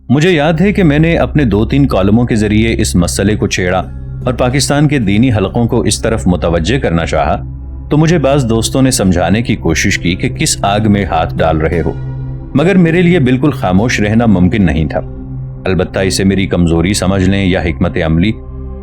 مجھے یاد ہے کہ میں نے اپنے 2-3 کالموں کے ذریعے اس مسئلے کو چھیڑا اور پاکستان کے دینی حلقوں کو اس طرف متوجہ کرنا چاہا تو مجھے بعض دوستوں نے سمجھانے کی کوشش کی کہ کس آگ میں ہاتھ ڈال رہے ہو، مگر میرے لیے بالکل خاموش رہنا ممکن نہیں تھا۔ البتہ اسے میری کمزوری سمجھ لیں یا حکمت عملی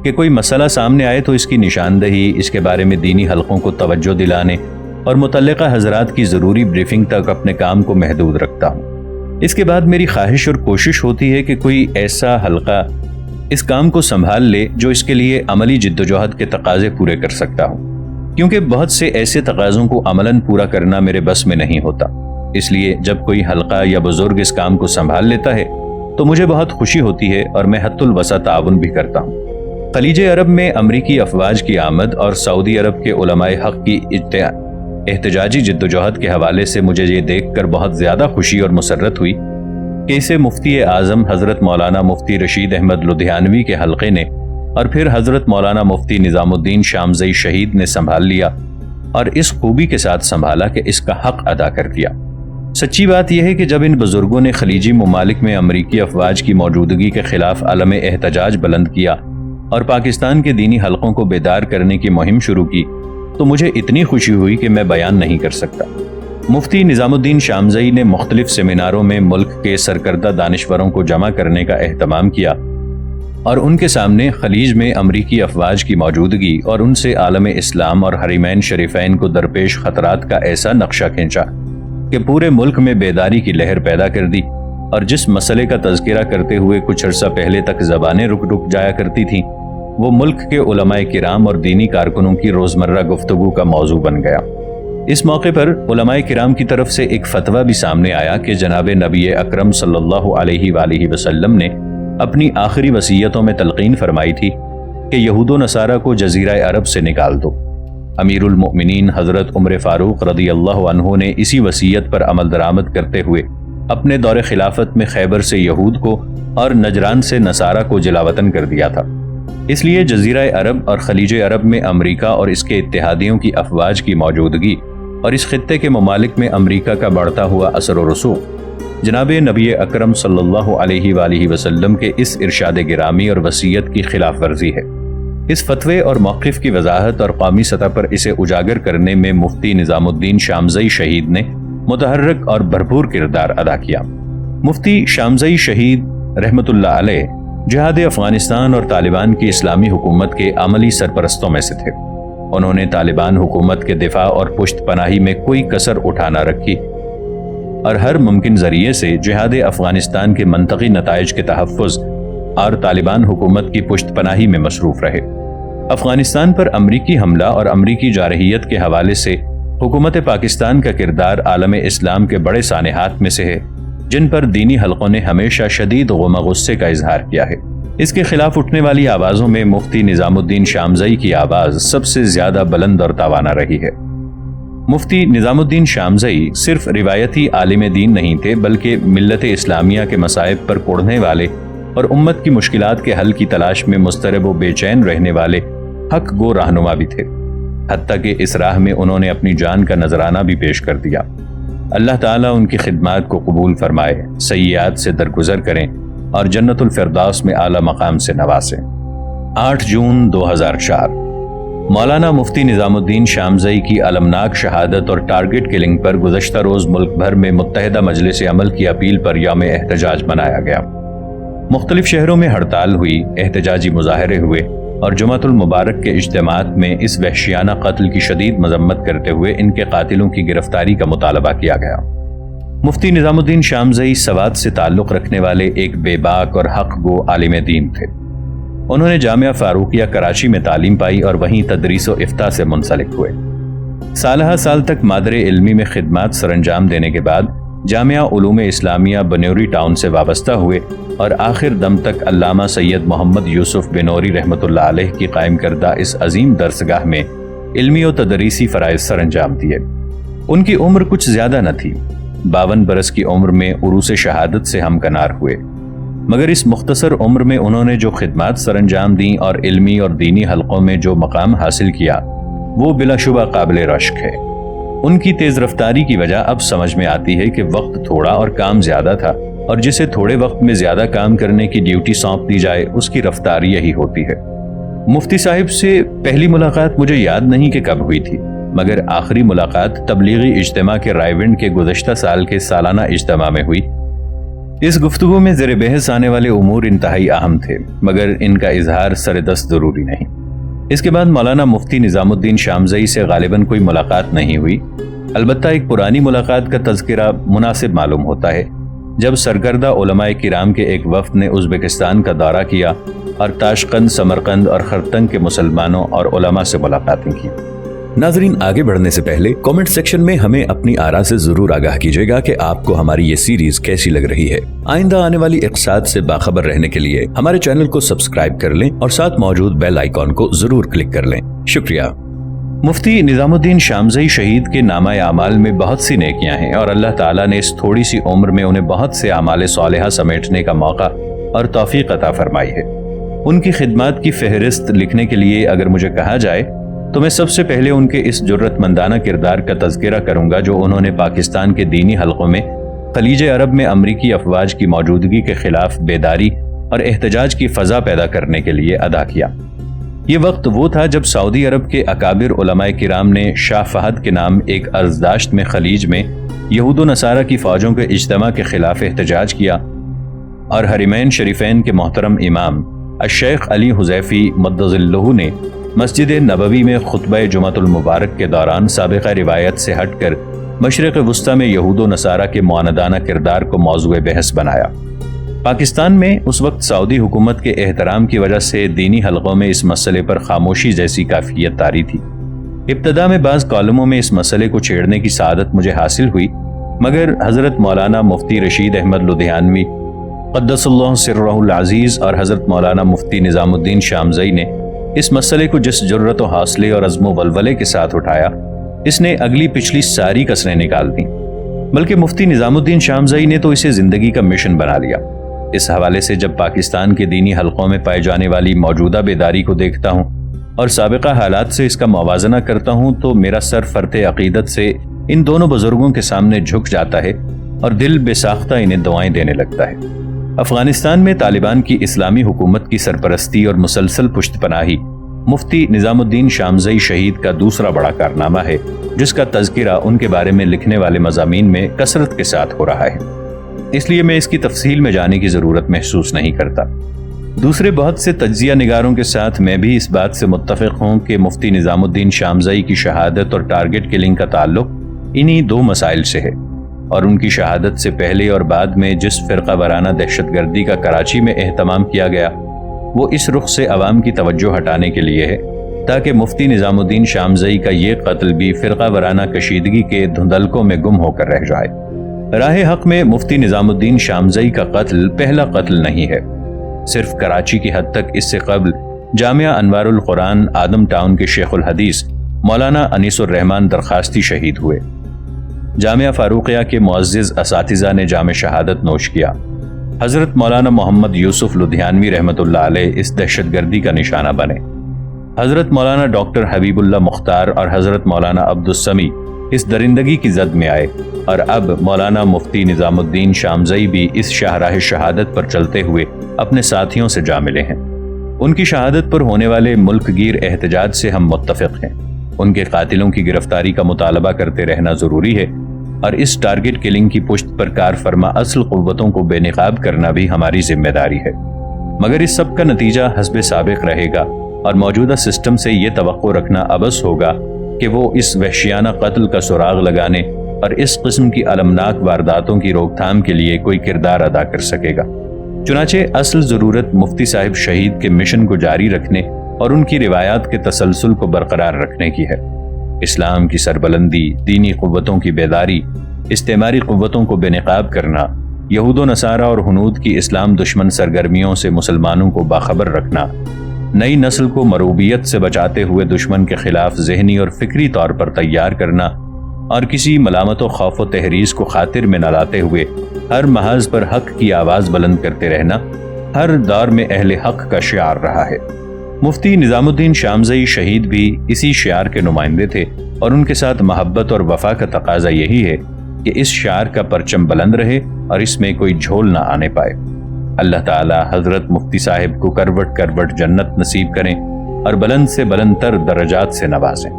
کہ کوئی مسئلہ سامنے آئے تو اس کی نشاندہی، اس کے بارے میں دینی حلقوں کو توجہ دلانے اور متعلقہ حضرات کی ضروری بریفنگ تک اپنے کام کو محدود رکھتا ہوں۔ اس کے بعد میری خواہش اور کوشش ہوتی ہے کہ کوئی ایسا حلقہ اس کام کو سنبھال لے جو اس کے لیے عملی جدوجہد کے تقاضے پورے کر سکتا ہوں، کیونکہ بہت سے ایسے تقاضوں کو عملاً پورا کرنا میرے بس میں نہیں ہوتا۔ اس لیے جب کوئی حلقہ یا بزرگ اس کام کو سنبھال لیتا ہے تو مجھے بہت خوشی ہوتی ہے اور میں حد الوسع تعاون بھی کرتا ہوں۔ خلیج عرب میں امریکی افواج کی آمد اور سعودی عرب کے علماء حق کی احتجاجی جدوجہد کے حوالے سے مجھے یہ دیکھ کر بہت زیادہ خوشی اور مسرت ہوئی کہ اسے مفتی اعظم حضرت مولانا مفتی رشید احمد لدھیانوی کے حلقے نے اور پھر حضرت مولانا مفتی نظام الدین شامزئی شہید نے سنبھال لیا، اور اس خوبی کے ساتھ سنبھالا کہ اس کا حق ادا کر دیا۔ سچی بات یہ ہے کہ جب ان بزرگوں نے خلیجی ممالک میں امریکی افواج کی موجودگی کے خلاف علم احتجاج بلند کیا اور پاکستان کے دینی حلقوں کو بیدار کرنے کی مہم شروع کی تو مجھے اتنی خوشی ہوئی کہ میں بیان نہیں کر سکتا۔ مفتی نظام الدین شامزئی نے مختلف سیمیناروں میں ملک کے سرکردہ دانشوروں کو جمع کرنے کا اہتمام کیا اور ان کے سامنے خلیج میں امریکی افواج کی موجودگی اور ان سے عالم اسلام اور حرمین شریفین کو درپیش خطرات کا ایسا نقشہ کھینچا کہ پورے ملک میں بیداری کی لہر پیدا کر دی، اور جس مسئلے کا تذکرہ کرتے ہوئے کچھ عرصہ پہلے تک زبانیں رک جایا کرتی تھیں وہ ملک کے علماء کرام اور دینی کارکنوں کی روزمرہ گفتگو کا موضوع بن گیا۔ اس موقع پر علماء کرام کی طرف سے ایک فتویٰ بھی سامنے آیا کہ جناب نبی اکرم صلی اللہ علیہ وآلہ وسلم نے اپنی آخری وصیتوں میں تلقین فرمائی تھی کہ یہود و نصارہ کو جزیرہ عرب سے نکال دو۔ امیر المؤمنین حضرت عمر فاروق رضی اللہ عنہ نے اسی وصیت پر عمل درآمد کرتے ہوئے اپنے دور خلافت میں خیبر سے یہود کو اور نجران سے نصارہ کو جلاوطن کر دیا تھا۔ اس لیے جزیرہ عرب اور خلیج عرب میں امریکہ اور اس کے اتحادیوں کی افواج کی موجودگی اور اس خطے کے ممالک میں امریکہ کا بڑھتا ہوا اثر و رسوخ جناب نبی اکرم صلی اللہ علیہ وآلہ وسلم کے اس ارشاد گرامی اور وصیت کی خلاف ورزی ہے۔ اس فتوے اور موقف کی وضاحت اور قومی سطح پر اسے اجاگر کرنے میں مفتی نظام الدین شامزئی شہید نے متحرک اور بھرپور کردار ادا کیا۔ مفتی شامزئی شہید رحمت اللہ علیہ جہاد افغانستان اور طالبان کی اسلامی حکومت کے عملی سرپرستوں میں سے تھے۔ انہوں نے طالبان حکومت کے دفاع اور پشت پناہی میں کوئی کسر اٹھا نہ رکھی اور ہر ممکن ذریعے سے جہاد افغانستان کے منطقی نتائج کے تحفظ اور طالبان حکومت کی پشت پناہی میں مصروف رہے۔ افغانستان پر امریکی حملہ اور امریکی جارحیت کے حوالے سے حکومت پاکستان کا کردار عالم اسلام کے بڑے سانحات میں سے ہے جن پر دینی حلقوں نے ہمیشہ شدید غم و غصے کا اظہار کیا ہے۔ اس کے خلاف اٹھنے والی آوازوں میں مفتی نظام الدین شامزئی کی آواز سب سے زیادہ بلند اور توانا رہی ہے۔ مفتی نظام الدین شامزئی صرف روایتی عالم دین نہیں تھے بلکہ ملت اسلامیہ کے مصائب پر کوڑنے والے اور امت کی مشکلات کے حل کی تلاش میں مضطرب و بے چین رہنے والے حق گو رہنما بھی تھے، حتیٰ کہ اس راہ میں انہوں نے اپنی جان کا نذرانہ بھی پیش کر دیا۔ اللہ تعالیٰ ان کی خدمات کو قبول فرمائے، سیئات سے درگزر کریں اور جنت الفردوس میں اعلیٰ مقام سے نوازیں۔ 8 جون 2004 مولانا مفتی نظام الدین شامزئی کی المناک شہادت اور ٹارگٹ کلنگ پر گزشتہ روز ملک بھر میں متحدہ مجلس عمل کی اپیل پر یوم احتجاج منایا گیا۔ مختلف شہروں میں ہڑتال ہوئی، احتجاجی مظاہرے ہوئے اور جمعۃ المبارک کے اجتماعات میں اس وحشیانہ قتل کی شدید مذمت کرتے ہوئے ان کے قاتلوں کی گرفتاری کا مطالبہ کیا گیا۔ مفتی نظام الدین شامزئی سوات سے تعلق رکھنے والے ایک بے باک اور حق گو عالم دین تھے۔ انہوں نے جامعہ فاروقیہ کراچی میں تعلیم پائی اور وہیں تدریس و افتاء سے منسلک ہوئے۔ سالہ سال تک مادر علمی میں خدمات سر انجام دینے کے بعد جامعہ علوم اسلامیہ بنوری ٹاؤن سے وابستہ ہوئے اور آخر دم تک علامہ سید محمد یوسف بنوری رحمۃ اللہ علیہ کی قائم کردہ اس عظیم درسگاہ میں علمی و تدریسی فرائض سر انجام دیے۔ ان کی عمر کچھ زیادہ نہ تھی، 52 برس کی عمر میں عروس شہادت سے ہمکنار ہوئے، مگر اس مختصر عمر میں انہوں نے جو خدمات سر انجام دیں اور علمی اور دینی حلقوں میں جو مقام حاصل کیا وہ بلا شبہ قابل رشک ہے۔ ان کی تیز رفتاری کی وجہ اب سمجھ میں آتی ہے کہ وقت تھوڑا اور کام زیادہ تھا، اور جسے تھوڑے وقت میں زیادہ کام کرنے کی ڈیوٹی سونپ دی جائے اس کی رفتار یہی ہوتی ہے۔ مفتی صاحب سے پہلی ملاقات مجھے یاد نہیں کہ کب ہوئی تھی، مگر آخری ملاقات تبلیغی اجتماع کے رائے کے گزشتہ سال کے سالانہ اجتماع میں ہوئی۔ اس گفتگو میں زیر بحث آنے والے امور انتہائی اہم تھے، مگر ان کا اظہار سردست ضروری نہیں۔ اس کے بعد مولانا مفتی نظام الدین شامزئی سے غالباً کوئی ملاقات نہیں ہوئی، البتہ ایک پرانی ملاقات کا تذکرہ مناسب معلوم ہوتا ہے جب سرکردہ علماء کرام کے ایک وفد نے ازبکستان کا دورہ کیا اور تاشقند، سمرقند اور خرطنگ کے مسلمانوں اور علماء سے ملاقاتیں کی۔ ناظرین، آگے بڑھنے سے پہلے کامنٹ سیکشن میں ہمیں اپنی آراء سے ضرور آگاہ کیجیے گا کہ آپ کو ہماری یہ سیریز کیسی لگ رہی ہے۔ آئندہ آنے والی اقساط سے باخبر رہنے کے لیے ہمارے چینل کو سبسکرائب کر لیں اور ساتھ موجود بیل آئیکن کو ضرور کلک کر لیں۔ شکریہ۔ مفتی نظام الدین شامزئی شہید کے نامہ اعمال میں بہت سی نیکیاں ہیں اور اللہ تعالیٰ نے اس تھوڑی سی عمر میں انہیں بہت سے اعمال صالحہ سمیٹنے کا موقع اور توفیق عطا فرمائی ہے۔ ان کی خدمات کی فہرست لکھنے کے لیے اگر مجھے کہا جائے تو میں سب سے پہلے ان کے اس جرت مندانہ کردار کا تذکرہ کروں گا جو انہوں نے پاکستان کے دینی حلقوں میں خلیج عرب میں امریکی افواج کی موجودگی کے خلاف بیداری اور احتجاج کی فضا پیدا کرنے کے لیے ادا کیا۔ یہ وقت وہ تھا جب سعودی عرب کے اکابر علماء کرام نے شاہ فہد کے نام ایک عرضداشت میں خلیج میں یہود و نصارہ کی فوجوں کے اجتماع کے خلاف احتجاج کیا اور حرمین شریفین کے محترم امام الشیخ علی حذیفی مدظ اللہ نے مسجد نبوی میں خطبہ جمعۃ المبارک کے دوران سابقہ روایت سے ہٹ کر مشرق وسطیٰ میں یہود و نصارہ کے معاندانہ کردار کو موضوع بحث بنایا۔ پاکستان میں اس وقت سعودی حکومت کے احترام کی وجہ سے دینی حلقوں میں اس مسئلے پر خاموشی جیسی کیفیت طاری تھی۔ ابتدا میں بعض کالموں میں اس مسئلے کو چھیڑنے کی سعادت مجھے حاصل ہوئی، مگر حضرت مولانا مفتی رشید احمد لدھیانوی قدس اللہ سرہ العزیز اور حضرت مولانا مفتی نظام الدین شامزئی نے اس مسئلے کو جس جرت و حوصلے اور عزم و ولولے کے ساتھ اٹھایا، اس نے اگلی پچھلی ساری کسریں نکال دیں، بلکہ مفتی نظام الدین شامزئی نے تو اسے زندگی کا مشن بنا لیا۔ اس حوالے سے جب پاکستان کے دینی حلقوں میں پائے جانے والی موجودہ بیداری کو دیکھتا ہوں اور سابقہ حالات سے اس کا موازنہ کرتا ہوں تو میرا سر فرط عقیدت سے ان دونوں بزرگوں کے سامنے جھک جاتا ہے اور دل بے ساختہ انہیں دعائیں دینے لگتا ہے۔ افغانستان میں طالبان کی اسلامی حکومت کی سرپرستی اور مسلسل پشت پناہی مفتی نظام الدین شامزئی شہید کا دوسرا بڑا کارنامہ ہے، جس کا تذکرہ ان کے بارے میں لکھنے والے مضامین میں کثرت کے ساتھ ہو رہا ہے، اس لیے میں اس کی تفصیل میں جانے کی ضرورت محسوس نہیں کرتا۔ دوسرے بہت سے تجزیہ نگاروں کے ساتھ میں بھی اس بات سے متفق ہوں کہ مفتی نظام الدین شامزئی کی شہادت اور ٹارگٹ کلنگ کا تعلق انہی دو مسائل سے ہے، اور ان کی شہادت سے پہلے اور بعد میں جس فرقہ وارانہ دہشت گردی کا کراچی میں اہتمام کیا گیا وہ اس رخ سے عوام کی توجہ ہٹانے کے لیے ہے تاکہ مفتی نظام الدین شامزئی کا یہ قتل بھی فرقہ وارانہ کشیدگی کے دھندلکوں میں گم ہو کر رہ جائے۔ راہ حق میں مفتی نظام الدین شامزئی کا قتل پہلا قتل نہیں ہے۔ صرف کراچی کی حد تک اس سے قبل جامعہ انوار القرآن آدم ٹاؤن کے شیخ الحدیث مولانا انیس الرحمن درخواستی شہید ہوئے۔ جامعہ فاروقیہ کے معزز اساتذہ نے جام شہادت نوش کیا۔ حضرت مولانا محمد یوسف لدھیانوی رحمۃ اللہ علیہ اس دہشت گردی کا نشانہ بنے۔ حضرت مولانا ڈاکٹر حبیب اللہ مختار اور حضرت مولانا عبد السمی اس درندگی کی زد میں آئے، اور اب مولانا مفتی نظام الدین شامزئی بھی اس شاہراہ شہادت پر چلتے ہوئے اپنے ساتھیوں سے جا ملے ہیں۔ ان کی شہادت پر ہونے والے ملک گیر احتجاج سے ہم متفق ہیں۔ ان کے قاتلوں کی گرفتاری کا مطالبہ کرتے رہنا ضروری ہے، اور اس ٹارگٹ کلنگ کی پشت پر کار فرما اصل قوتوں کو بے نقاب کرنا بھی ہماری ذمہ داری ہے۔ مگر اس سب کا نتیجہ حسب سابق رہے گا، اور موجودہ سسٹم سے یہ توقع رکھنا عبث ہوگا کہ وہ اس وحشیانہ قتل کا سراغ لگانے اور اس قسم کی المناک وارداتوں کی روک تھام کے لیے کوئی کردار ادا کر سکے گا۔ چنانچہ اصل ضرورت مفتی صاحب شہید کے مشن کو جاری رکھنے اور ان کی روایات کے تسلسل کو برقرار رکھنے کی ہے۔ اسلام کی سربلندی، دینی قوتوں کی بیداری، استعماری قوتوں کو بے نقاب کرنا، یہود و نصارہ اور ہنود کی اسلام دشمن سرگرمیوں سے مسلمانوں کو باخبر رکھنا، نئی نسل کو مروبیت سے بچاتے ہوئے دشمن کے خلاف ذہنی اور فکری طور پر تیار کرنا، اور کسی ملامت و خوف و تحریض کو خاطر میں نہ لاتے ہوئے ہر محاذ پر حق کی آواز بلند کرتے رہنا ہر دور میں اہل حق کا شعار رہا ہے۔ مفتی نظام الدین شامزئی شہید بھی اسی شعار کے نمائندے تھے، اور ان کے ساتھ محبت اور وفا کا تقاضا یہی ہے کہ اس شعار کا پرچم بلند رہے اور اس میں کوئی جھول نہ آنے پائے۔ اللہ تعالی حضرت مفتی صاحب کو کروٹ کروٹ جنت نصیب کریں اور بلند سے بلند تر درجات سے نوازیں،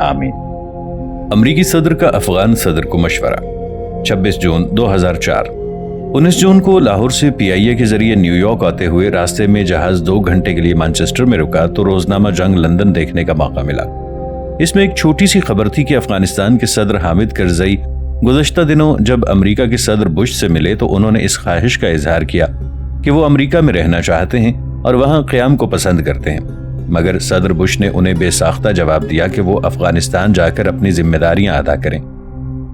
آمین۔ امریکی صدر کا افغان صدر کو مشورہ۔ 26 جون 2004۔ 19 جون کو لاہور سے PIA کے ذریعے نیو یارک آتے ہوئے راستے میں جہاز 2 گھنٹے کے لیے مانچسٹر میں رکا تو روزنامہ جنگ لندن دیکھنے کا موقع ملا۔ اس میں ایک چھوٹی سی خبر تھی کہ افغانستان کے صدر حامد کرزئی گزشتہ دنوں جب امریکہ کے صدر بش سے ملے تو انہوں نے اس خواہش کا اظہار کیا کہ وہ امریکہ میں رہنا چاہتے ہیں اور وہاں قیام کو پسند کرتے ہیں، مگر صدر بش نے انہیں بے ساختہ جواب دیا کہ وہ افغانستان جا کر اپنی ذمہ داریاں ادا کریں۔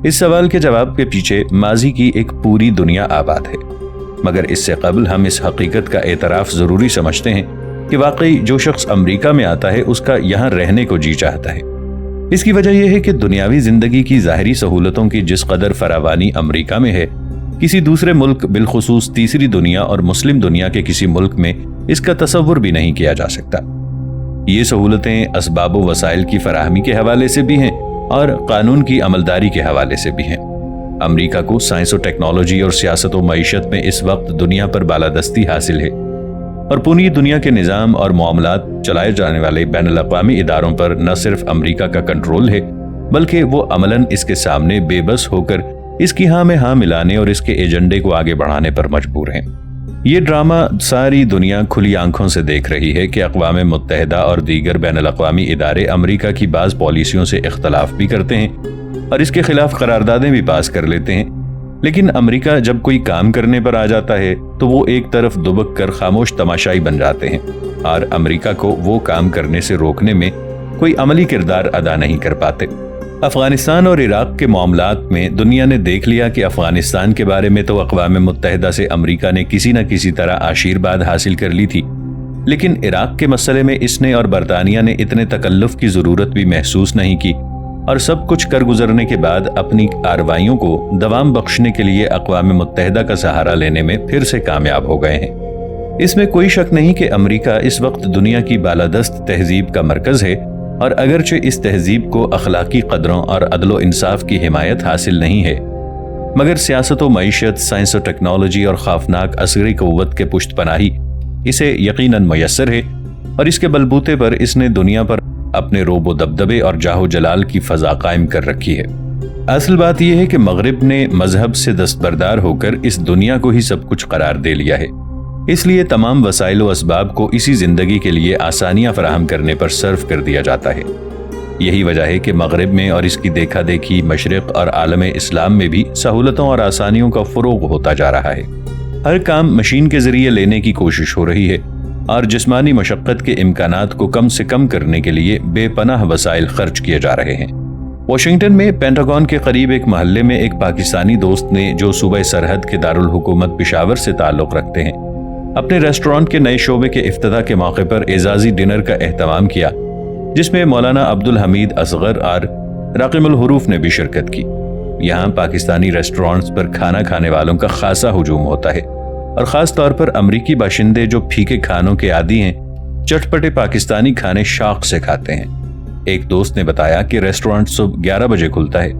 اس سوال کے جواب کے پیچھے ماضی کی ایک پوری دنیا آباد ہے، مگر اس سے قبل ہم اس حقیقت کا اعتراف ضروری سمجھتے ہیں کہ واقعی جو شخص امریکہ میں آتا ہے اس کا یہاں رہنے کو جی چاہتا ہے۔ اس کی وجہ یہ ہے کہ دنیاوی زندگی کی ظاہری سہولتوں کی جس قدر فراوانی امریکہ میں ہے، کسی دوسرے ملک بالخصوص تیسری دنیا اور مسلم دنیا کے کسی ملک میں اس کا تصور بھی نہیں کیا جا سکتا۔ یہ سہولتیں اسباب و وسائل کی فراہمی کے حوالے سے بھی ہیں اور قانون کی عملداری کے حوالے سے بھی ہیں۔ امریکہ کو سائنس و ٹیکنالوجی اور سیاست و معیشت میں اس وقت دنیا پر بالادستی حاصل ہے اور پوری دنیا کے نظام اور معاملات چلائے جانے والے بین الاقوامی اداروں پر نہ صرف امریکہ کا کنٹرول ہے بلکہ وہ عملاً اس کے سامنے بے بس ہو کر اس کی ہاں میں ہاں ملانے اور اس کے ایجنڈے کو آگے بڑھانے پر مجبور ہیں۔ یہ ڈرامہ ساری دنیا کھلی آنکھوں سے دیکھ رہی ہے کہ اقوام متحدہ اور دیگر بین الاقوامی ادارے امریکہ کی بعض پالیسیوں سے اختلاف بھی کرتے ہیں اور اس کے خلاف قراردادیں بھی پاس کر لیتے ہیں، لیکن امریکہ جب کوئی کام کرنے پر آ جاتا ہے تو وہ ایک طرف دبک کر خاموش تماشائی بن جاتے ہیں اور امریکہ کو وہ کام کرنے سے روکنے میں کوئی عملی کردار ادا نہیں کر پاتے۔ افغانستان اور عراق کے معاملات میں دنیا نے دیکھ لیا کہ افغانستان کے بارے میں تو اقوام متحدہ سے امریکہ نے کسی نہ کسی طرح آشیرواد حاصل کر لی تھی، لیکن عراق کے مسئلے میں اس نے اور برطانیہ نے اتنے تکلف کی ضرورت بھی محسوس نہیں کی اور سب کچھ کر گزرنے کے بعد اپنی کارروائیوں کو دوام بخشنے کے لیے اقوام متحدہ کا سہارا لینے میں پھر سے کامیاب ہو گئے ہیں۔ اس میں کوئی شک نہیں کہ امریکہ اس وقت دنیا کی بالادست تہذیب کا مرکز ہے اور اگرچہ اس تہذیب کو اخلاقی قدروں اور عدل و انصاف کی حمایت حاصل نہیں ہے، مگر سیاست و معیشت، سائنس و ٹیکنالوجی اور خوفناک عسکری قوت کے پشت پناہی اسے یقیناً میسر ہے اور اس کے بلبوتے پر اس نے دنیا پر اپنے روب و دبدبے اور جاہ و جلال کی فضا قائم کر رکھی ہے۔ اصل بات یہ ہے کہ مغرب نے مذہب سے دستبردار ہو کر اس دنیا کو ہی سب کچھ قرار دے لیا ہے، اس لیے تمام وسائل و اسباب کو اسی زندگی کے لیے آسانیاں فراہم کرنے پر صرف کر دیا جاتا ہے۔ یہی وجہ ہے کہ مغرب میں اور اس کی دیکھا دیکھی مشرق اور عالم اسلام میں بھی سہولتوں اور آسانیوں کا فروغ ہوتا جا رہا ہے۔ ہر کام مشین کے ذریعے لینے کی کوشش ہو رہی ہے اور جسمانی مشقت کے امکانات کو کم سے کم کرنے کے لیے بے پناہ وسائل خرچ کیے جا رہے ہیں۔ واشنگٹن میں پینٹاگون کے قریب ایک محلے میں ایک پاکستانی دوست نے جو صوبہ سرحد کے دارالحکومت پشاور سے تعلق رکھتے ہیں، اپنے ریسٹورانٹ کے نئے شعبے کے افتتاح کے موقع پر اعزازی ڈنر کا اہتمام کیا، جس میں مولانا عبدالحمید اصغر اور راقم الحروف نے بھی شرکت کی۔ یہاں پاکستانی ریسٹورانٹس پر کھانا کھانے والوں کا خاصا ہجوم ہوتا ہے اور خاص طور پر امریکی باشندے جو پھیکے کھانوں کے عادی ہیں، چٹپٹے پاکستانی کھانے شوق سے کھاتے ہیں۔ ایک دوست نے بتایا کہ ریسٹورانٹ صبح 11 بجے کھلتا ہے،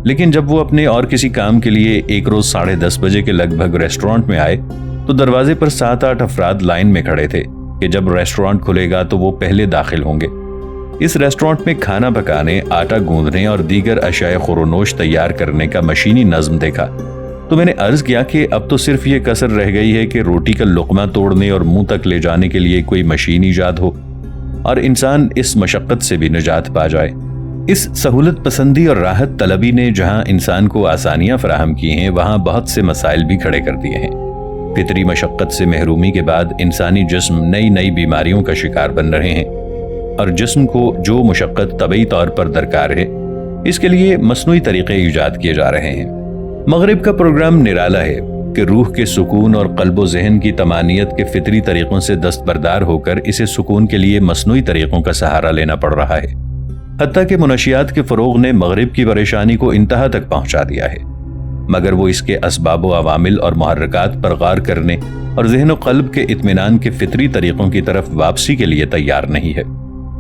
لیکن جب وہ اپنے اور کسی کام کے لیے ایک روز 10:30 بجے کے لگ بھگ ریسٹورانٹ میں آئے تو دروازے پر 7-8 افراد لائن میں کھڑے تھے کہ جب ریسٹورانٹ کھلے گا تو وہ پہلے داخل ہوں گے۔ اس ریسٹورانٹ میں کھانا پکانے، آٹا گوندھنے اور دیگر اشیاء خورونوش تیار کرنے کا مشینی نظم دیکھا تو میں نے عرض کیا کہ اب تو صرف یہ کسر رہ گئی ہے کہ روٹی کا لقمہ توڑنے اور منہ تک لے جانے کے لیے کوئی مشین ایجاد ہو اور انسان اس مشقت سے بھی نجات پا جائے۔ اس سہولت پسندی اور راحت طلبی نے جہاں انسان کو آسانیاں فراہم کی ہیں، وہاں بہت سے مسائل بھی کھڑے کر دیے ہیں۔ فطری مشقت سے محرومی کے بعد انسانی جسم نئی بیماریوں کا شکار بن رہے ہیں اور جسم کو جو مشقت طبعی طور پر درکار ہے، اس کے لیے مصنوعی طریقے ایجاد کیے جا رہے ہیں۔ مغرب کا پروگرام نرالا ہے کہ روح کے سکون اور قلب و ذہن کی طمانینت کے فطری طریقوں سے دستبردار ہو کر اسے سکون کے لیے مصنوعی طریقوں کا سہارا لینا پڑ رہا ہے۔ حتیٰ کہ منشیات کے فروغ نے مغرب کی پریشانی کو انتہا تک پہنچا دیا ہے، مگر وہ اس کے اسباب و عوامل اور محرکات پر غور کرنے اور ذہن و قلب کے اطمینان کے فطری طریقوں کی طرف واپسی کے لیے تیار نہیں ہے۔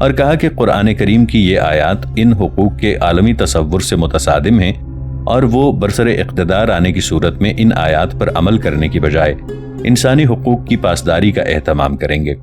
اور کہا کہ قرآن کریم کی یہ آیات ان حقوق کے عالمی تصور سے متصادم ہیں اور وہ برسر اقتدار آنے کی صورت میں ان آیات پر عمل کرنے کی بجائے انسانی حقوق کی پاسداری کا اہتمام کریں گے۔